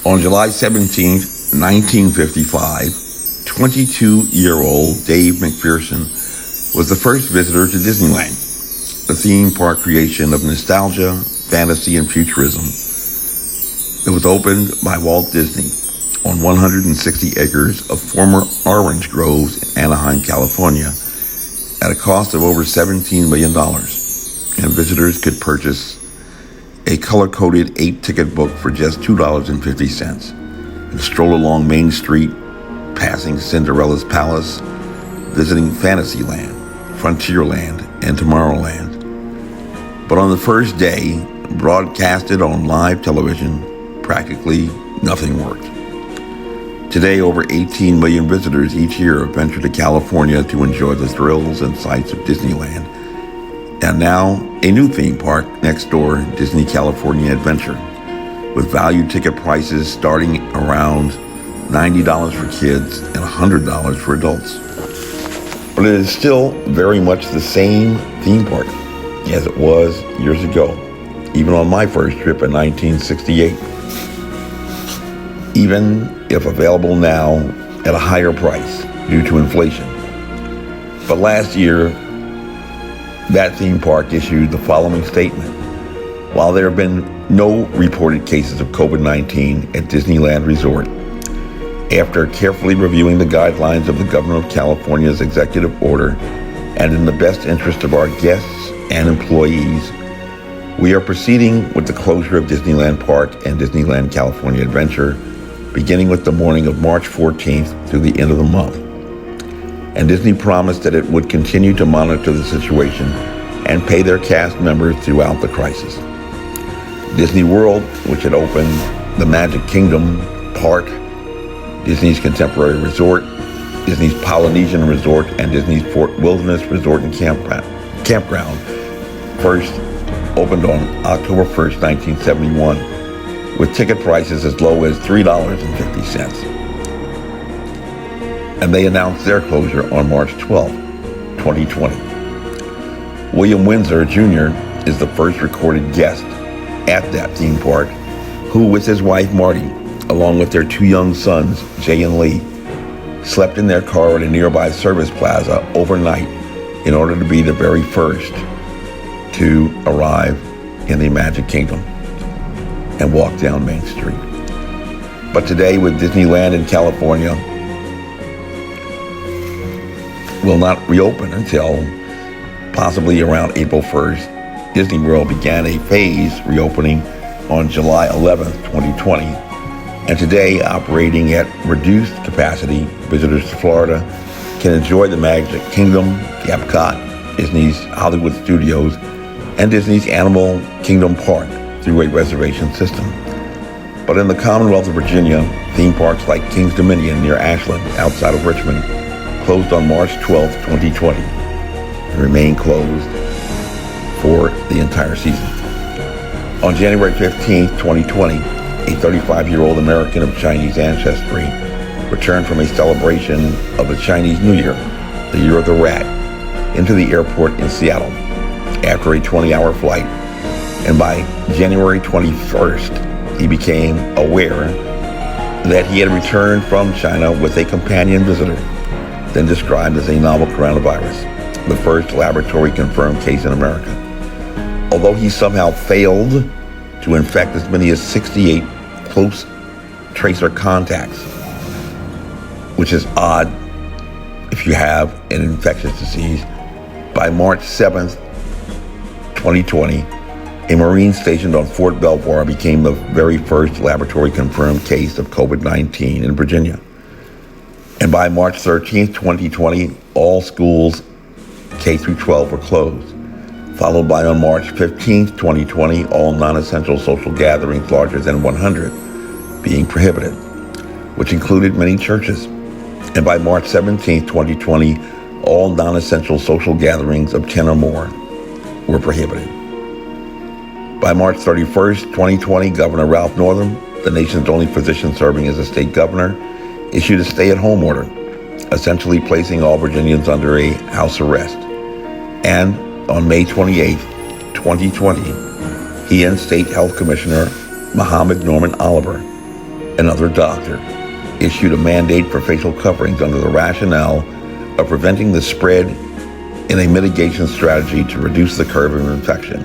On July 17, 1955, 22-year-old Dave McPherson was the first visitor to Disneyland, a theme park creation of nostalgia, fantasy, and futurism. It was opened by Walt Disney on 160 acres of former orange groves in Anaheim, California, at a cost of over $17 million, and visitors could purchase a color-coded 8-ticket book for just $2.50 and stroll along Main Street, passing Cinderella's Palace, visiting Fantasyland, Frontierland, and Tomorrowland. But on the first day, broadcasted on live television, practically nothing worked. Today, over 18 million visitors each year venture to California to enjoy the thrills and sights of Disneyland. And now, a new theme park next door, Disney California Adventure, with value ticket prices starting around $90 for kids and $100 for adults. But it is still very much the same theme park as it was years ago, even on my first trip in 1968. Even if available now at a higher price due to inflation. But last year, that theme park issued the following statement. While there have been no reported cases of COVID-19 at Disneyland Resort, after carefully reviewing the guidelines of the Governor of California's executive order and in the best interest of our guests and employees, we are proceeding with the closure of Disneyland Park and Disneyland California Adventure, beginning with the morning of March 14th through the end of the month. And Disney promised that it would continue to monitor the situation and pay their cast members throughout the crisis. Disney World, which had opened the Magic Kingdom Park, Disney's Contemporary Resort, Disney's Polynesian Resort, and Disney's Fort Wilderness Resort and Campground, first opened on October 1st, 1971, with ticket prices as low as $3.50. And they announced their closure on March 12, 2020. William Windsor Jr. is the first recorded guest at that theme park, who, with his wife Marty, along with their 2 young sons, Jay and Lee, slept in their car at a nearby service plaza overnight in order to be the very first to arrive in the Magic Kingdom and walk down Main Street. But today, with Disneyland in California, will not reopen until possibly around April 1st. Disney World began a phased reopening on July 11th, 2020. And today, operating at reduced capacity, visitors to Florida can enjoy the Magic Kingdom, Epcot, Disney's Hollywood Studios, and Disney's Animal Kingdom Park through a reservation system. But in the Commonwealth of Virginia, theme parks like King's Dominion near Ashland, outside of Richmond, closed on March 12, 2020, and remain closed for the entire season. On January 15, 2020, a 35-year-old American of Chinese ancestry returned from a celebration of the Chinese New Year, the Year of the Rat, into the airport in Seattle after a 20-hour flight. And by January 21st, he became aware that he had returned from China with a companion visitor, then described as a novel coronavirus, the first laboratory-confirmed case in America. Although he somehow failed to infect as many as 68 close tracer contacts, which is odd if you have an infectious disease, by March 7th, 2020, a Marine stationed on Fort Belvoir became the very first laboratory-confirmed case of COVID-19 in Virginia. And by March 13th, 2020, all schools K-12 were closed, followed by on March 15th, 2020, all non-essential social gatherings larger than 100 being prohibited, which included many churches. And by March 17th, 2020, all non-essential social gatherings of 10 or more were prohibited. By March 31st, 2020, Governor Ralph Northam, the nation's only physician serving as a state governor, issued a stay-at-home order, essentially placing all Virginians under a house arrest. And on May 28, 2020, he and State Health Commissioner Northam and Oliver another doctor, issued a mandate for facial coverings under the rationale of preventing the spread in a mitigation strategy to reduce the curve of infection,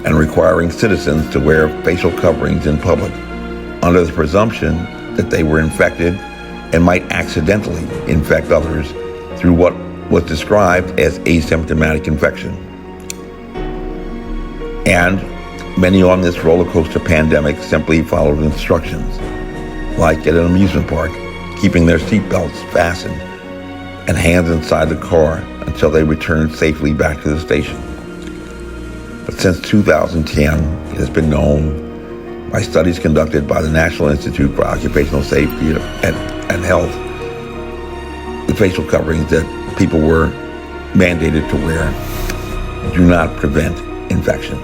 and requiring citizens to wear facial coverings in public under the presumption that they were infected and might accidentally infect others through what was described as asymptomatic infection. And many on this roller coaster pandemic simply followed instructions, like at an amusement park, keeping their seatbelts fastened and hands inside the car until they returned safely back to the station. But since 2010, it has been known by studies conducted by the National Institute for Occupational Safety and Health, the facial coverings that people were mandated to wear do not prevent infection.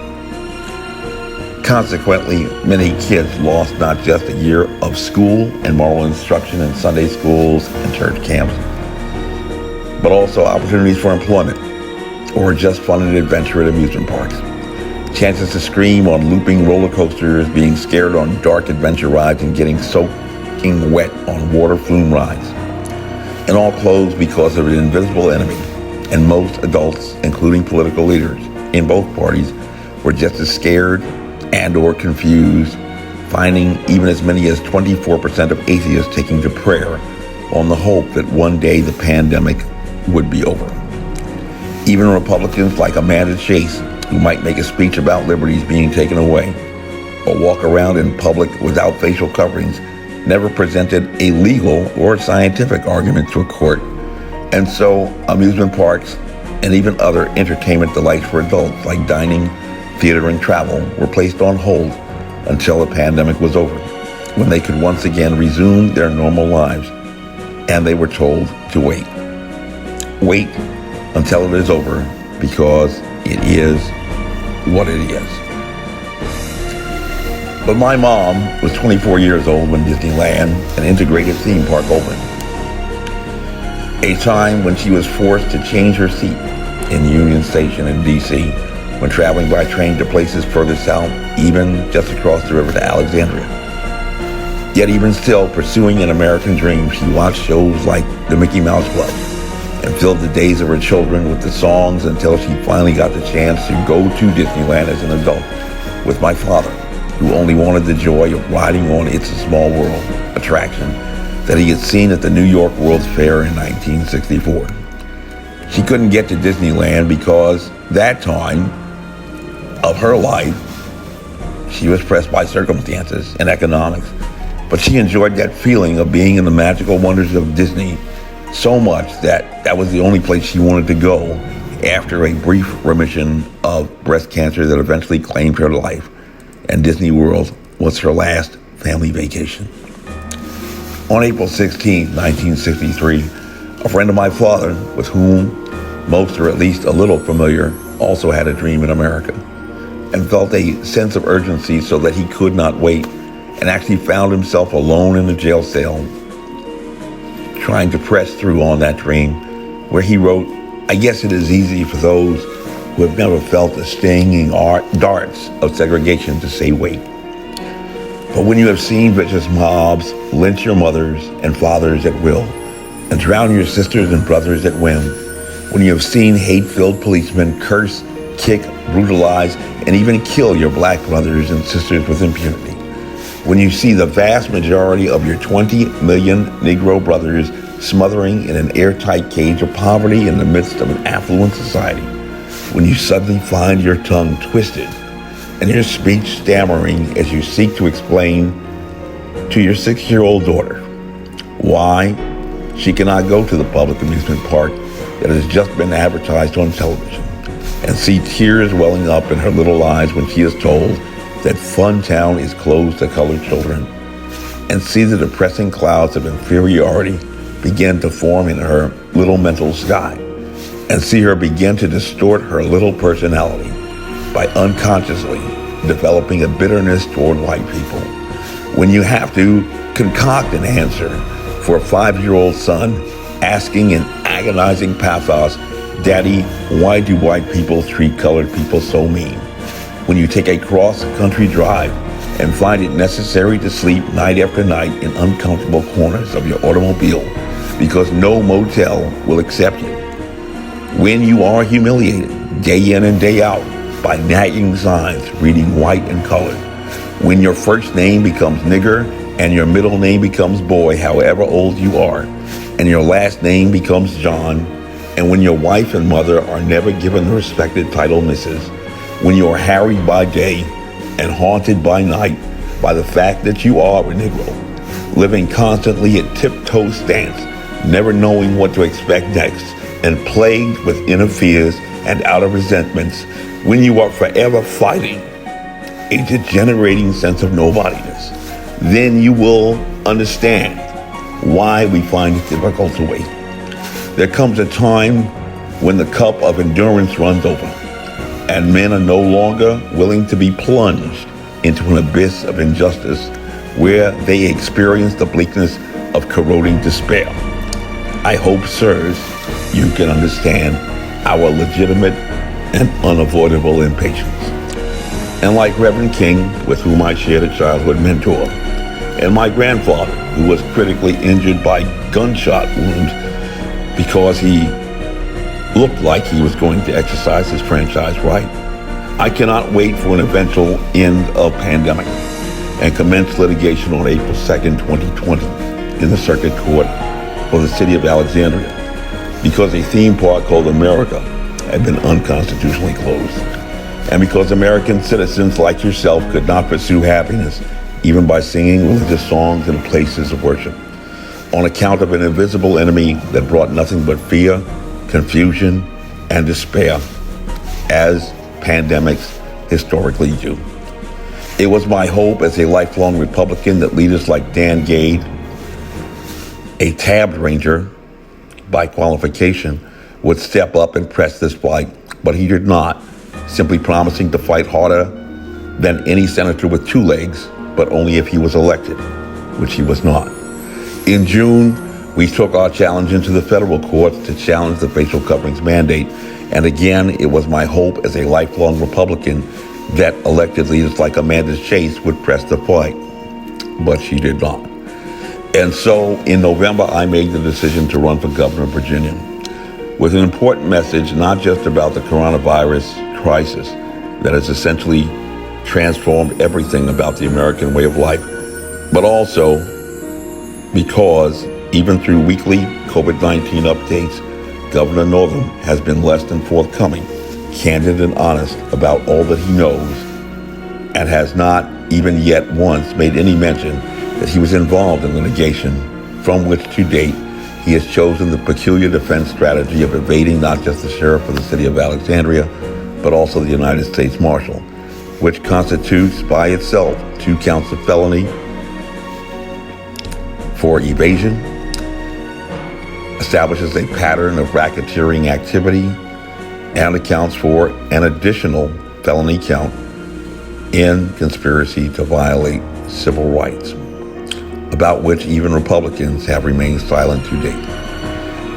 Consequently, many kids lost not just a year of school and moral instruction in Sunday schools and church camps, but also opportunities for employment or just fun and adventure at amusement parks. Chances to scream on looping roller coasters, being scared on dark adventure rides, and getting soaking wet on water flume rides. And all closed because of an invisible enemy. And most adults, including political leaders in both parties, were just as scared and or confused, finding even as many as 24% of atheists taking to prayer on the hope that one day the pandemic would be over. Even Republicans like Amanda Chase, who might make a speech about liberties being taken away or walk around in public without facial coverings, never presented a legal or scientific argument to a court. And so amusement parks and even other entertainment delights for adults like dining, theater, and travel were placed on hold until the pandemic was over, when they could once again resume their normal lives. And they were told to wait. Wait until it is over, because it is what it is. But my mom was 24 years old when Disneyland, an integrated theme park, opened. A time when she was forced to change her seat in Union Station in D.C. when traveling by train to places further south, even just across the river to Alexandria. Yet even still, pursuing an American dream, she watched shows like the Mickey Mouse Club and filled the days of her children with the songs until she finally got the chance to go to Disneyland as an adult with my father, who only wanted the joy of riding on It's a Small World attraction that he had seen at the New York World's Fair in 1964. She couldn't get to Disneyland because that time of her life, she was pressed by circumstances and economics, but she enjoyed that feeling of being in the magical wonders of Disney so much that was the only place she wanted to go after a brief remission of breast cancer that eventually claimed her life, and Disney World was her last family vacation. On April 16, 1963, a friend of my father, with whom most are at least a little familiar, also had a dream in America and felt a sense of urgency so that he could not wait, and actually found himself alone in a jail cell trying to press through on that dream, where he wrote, "I guess it is easy for those who have never felt the stinging darts of segregation to say wait. But when you have seen vicious mobs lynch your mothers and fathers at will and drown your sisters and brothers at whim, when you have seen hate-filled policemen curse, kick, brutalize, and even kill your black brothers and sisters with impunity, when you see the vast majority of your 20 million Negro brothers smothering in an airtight cage of poverty in the midst of an affluent society, when you suddenly find your tongue twisted and your speech stammering as you seek to explain to your 6-year-old daughter why she cannot go to the public amusement park that has just been advertised on television, and see tears welling up in her little eyes when she is told that Funtown is closed to colored children, and see the depressing clouds of inferiority begin to form in her little mental sky, and see her begin to distort her little personality by unconsciously developing a bitterness toward white people, when you have to concoct an answer for a 5-year-old son asking in agonizing pathos, "Daddy, why do white people treat colored people so mean?" When you take a cross-country drive and find it necessary to sleep night after night in uncomfortable corners of your automobile because no motel will accept you. When you are humiliated day in and day out by nagging signs reading white and colored, when your first name becomes nigger and your middle name becomes boy, however old you are, and your last name becomes John, and when your wife and mother are never given the respected title Mrs., when you are harried by day and haunted by night by the fact that you are a Negro, living constantly at tiptoe stance, never knowing what to expect next, and plagued with inner fears and outer resentments, when you are forever fighting a degenerating sense of nobodiness, then you will understand why we find it difficult to wait. There comes a time when the cup of endurance runs over, and men are no longer willing to be plunged into an abyss of injustice where they experience the bleakness of corroding despair. I hope, sirs, you can understand our legitimate and unavoidable impatience. And like Reverend King, with whom I shared a childhood mentor, and my grandfather, who was critically injured by gunshot wounds because he looked like he was going to exercise his franchise right, I cannot wait for an eventual end of pandemic and commence litigation on April 2nd, 2020 in the Circuit Court for the city of Alexandria because a theme park called America had been unconstitutionally closed, and because American citizens like yourself could not pursue happiness even by singing religious songs in places of worship on account of an invisible enemy that brought nothing but fear, confusion, and despair, as pandemics historically do. It was my hope as a lifelong Republican that leaders like Dan Gade, a tabbed Ranger by qualification, would step up and press this fight, but he did not, simply promising to fight harder than any senator with two legs, but only if he was elected, which he was not. In June, we took our challenge into the federal courts to challenge the facial coverings mandate, and again, it was my hope as a lifelong Republican that elected leaders like Amanda Chase would press the fight, but she did not. And so, in November, I made the decision to run for governor of Virginia with an important message, not just about the coronavirus crisis that has essentially transformed everything about the American way of life, but also because even through weekly COVID-19 updates, Governor Northam has been less than forthcoming, candid and honest about all that he knows, and has not even yet once made any mention that he was involved in litigation from which to date he has chosen the peculiar defense strategy of evading not just the sheriff of the city of Alexandria, but also the United States Marshal, which constitutes by itself 2 counts of felony for evasion, establishes a pattern of racketeering activity, and accounts for an additional felony count in conspiracy to violate civil rights, about which even Republicans have remained silent to date.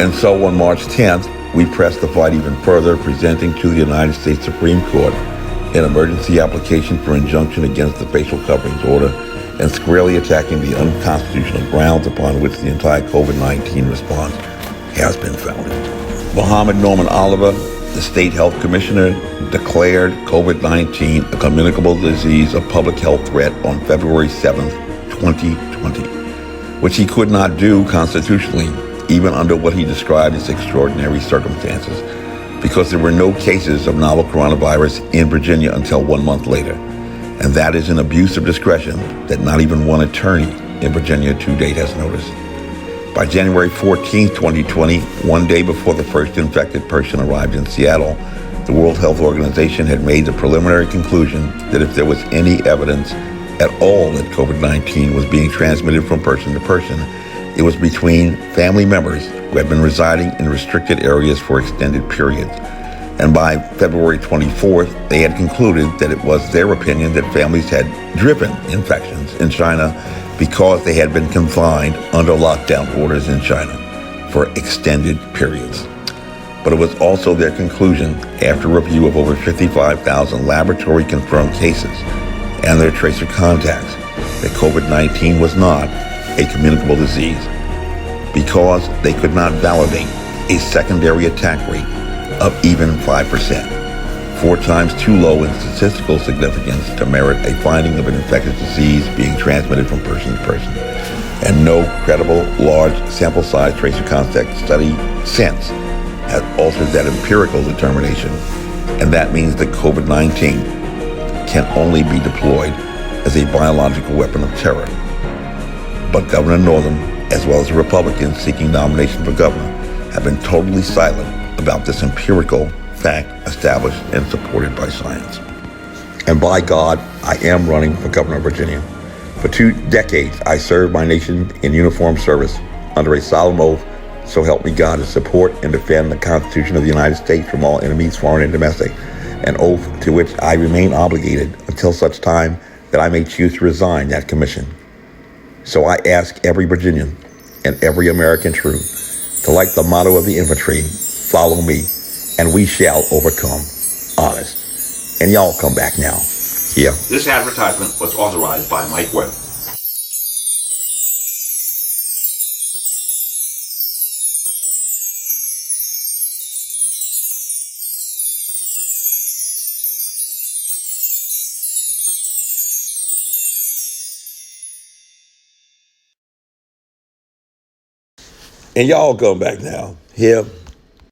And so on March 10th, we pressed the fight even further, presenting to the United States Supreme Court an emergency application for injunction against the facial coverings order and squarely attacking the unconstitutional grounds upon which the entire COVID-19 response has been founded. Northam and Oliver, the state health commissioner, declared COVID-19 a communicable disease of public health threat on February 7th, 2020, which he could not do constitutionally, even under what he described as extraordinary circumstances, because there were no cases of novel coronavirus in Virginia until 1 month later. And that is an abuse of discretion that not even one attorney in Virginia to date has noticed. By January 14, 2020, 1 day before the first infected person arrived in Seattle, the World Health Organization had made the preliminary conclusion that if there was any evidence at all that COVID-19 was being transmitted from person to person, it was between family members who had been residing in restricted areas for extended periods. And by February 24th, they had concluded that it was their opinion that families had driven infections in China because they had been confined under lockdown orders in China for extended periods. But it was also their conclusion, after review of over 55,000 laboratory-confirmed cases and their tracer contacts that COVID-19 was not a communicable disease because they could not validate a secondary attack rate of even 5%, 4 times too low in statistical significance to merit a finding of an infectious disease being transmitted from person to person, and no credible large sample size tracer contact study since has altered that empirical determination, and that means that COVID-19 can only be deployed as a biological weapon of terror. But Governor Northam, as well as the Republicans seeking nomination for governor, have been totally silent about this empirical fact established and supported by science. And by God, I am running for governor of Virginia. For 2 decades, I served my nation in uniformed service under a solemn oath, so help me God, to support and defend the Constitution of the United States from all enemies, foreign and domestic, an oath to which I remain obligated until such time that I may choose to resign that commission. So I ask every Virginian and every American true to, like the motto of the infantry, follow me, and we shall overcome. Honest. And y'all come back now. Yeah. This advertisement was authorized by Mike Webb. And y'all come back now. Here.